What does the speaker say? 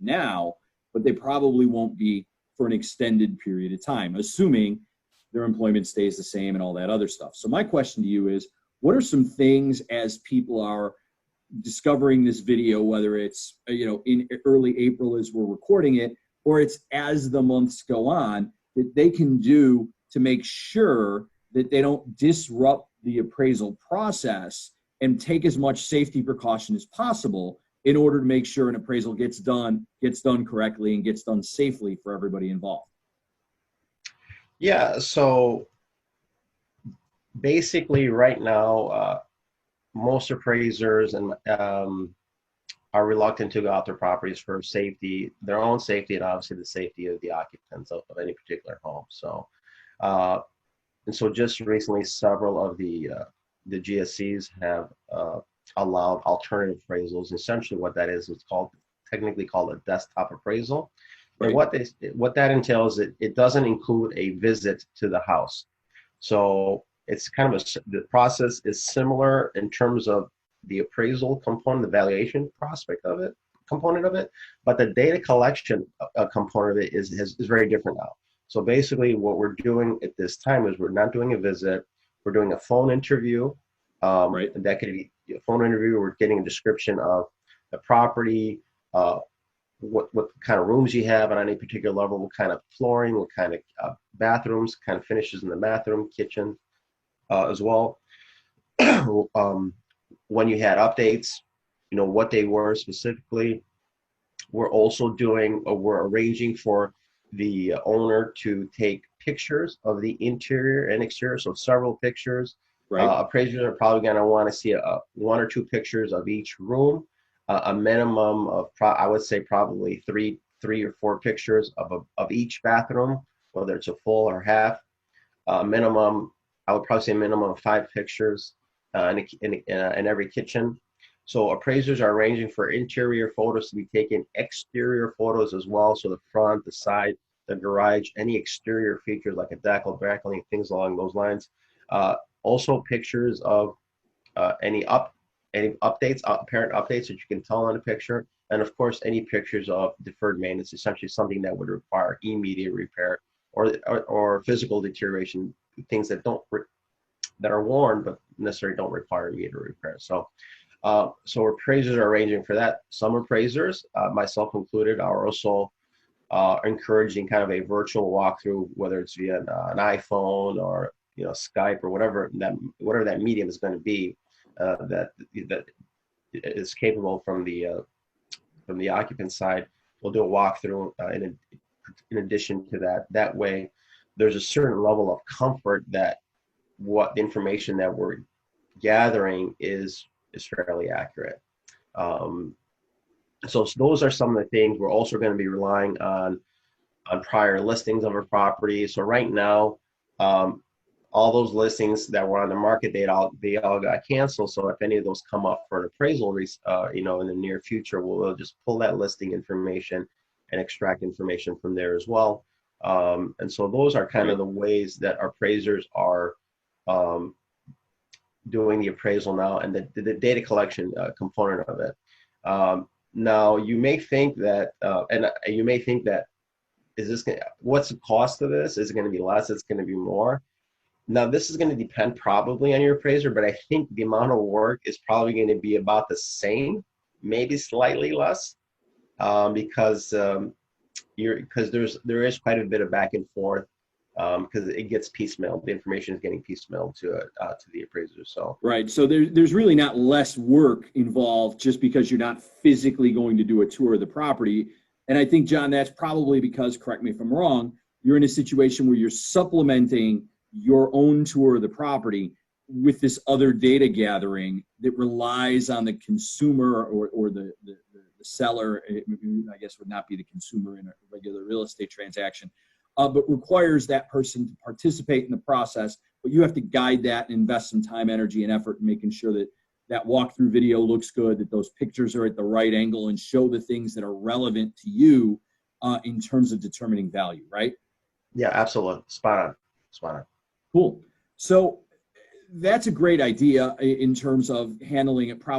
now, but they probably won't be for an extended period of time, assuming their employment stays the same and all that other stuff. So my question to you is, what are some things as people are discovering this video, whether it's, in early April as we're recording it, or it's as the months go on, that they can do to make sure that they don't disrupt the appraisal process and take as much safety precaution as possible in order to make sure an appraisal gets done correctly and gets done safely for everybody involved? Yeah, so basically right now, most appraisers are reluctant to go out their properties for safety, their own safety, and obviously the safety of the occupants of any particular home. So, and so just recently, several of the GSEs have allowed alternative appraisals. Essentially, what that is, it's technically called a desktop appraisal. And what that entails, it doesn't include a visit to the house. So it's kind of the process is similar in terms of the appraisal component, the valuation component of it, but the data collection component of it is very different now. So basically what we're doing at this time is we're not doing a visit, we're doing a phone interview. That could be a phone interview. We're getting a description of the property, what kind of rooms you have on any particular level, what kind of flooring, what kind of bathrooms, kind of finishes in the bathroom, kitchen as well. When you had updates, what they were specifically. We're also we're arranging for the owner to take pictures of the interior and exterior, so several pictures. Appraisers are probably going to want to see one or two pictures of each room, a minimum of, I would say probably three or four pictures of each bathroom, whether it's a full or half. Minimum, I would probably say minimum of 5 pictures in every kitchen. So appraisers are arranging for interior photos to be taken, exterior photos as well. So the front, the side, the garage, any exterior features like a deck or balcony, things along those lines. Also pictures of any updates, apparent updates that you can tell on a picture. And of course, any pictures of deferred maintenance, essentially something that would require immediate repair or physical deterioration, things that are worn but necessarily don't require immediate repair. So appraisers are arranging for that. Some appraisers, myself included, are also encouraging kind of a virtual walkthrough, whether it's via an iPhone or Skype or whatever that medium is going to be, that is capable from the occupant side. We'll do a walkthrough in addition to that. That way, there's a certain level of comfort that what the information that we're gathering is fairly accurate. So those are some of the things. We're also going to be relying on prior listings of our property. So right now, all those listings that were on the market, they all got canceled. So if any of those come up for an appraisal, in the near future, we'll just pull that listing information and extract information from there as well. And so those are kind of the ways that our appraisers are doing the appraisal now, and the data collection component of it. Now you may think that, what's the cost of this? Is it going to be less? It's going to be more. Now this is going to depend probably on your appraiser, but I think the amount of work is probably going to be about the same, maybe slightly less, because there is quite a bit of back and forth. Because it gets piecemeal, the information is getting piecemeal to the appraiser. So So there's really not less work involved just because you're not physically going to do a tour of the property. And I think, John, that's probably because, correct me if I'm wrong, you're in a situation where you're supplementing your own tour of the property with this other data gathering that relies on the consumer or the seller. I guess would not be the consumer in a regular real estate transaction. But requires that person to participate in the process, but you have to guide that and invest some time, energy, and effort in making sure that walkthrough video looks good, that those pictures are at the right angle and show the things that are relevant to you in terms of determining value, right? Yeah, absolutely. Spot on. Cool. So that's a great idea in terms of handling it properly.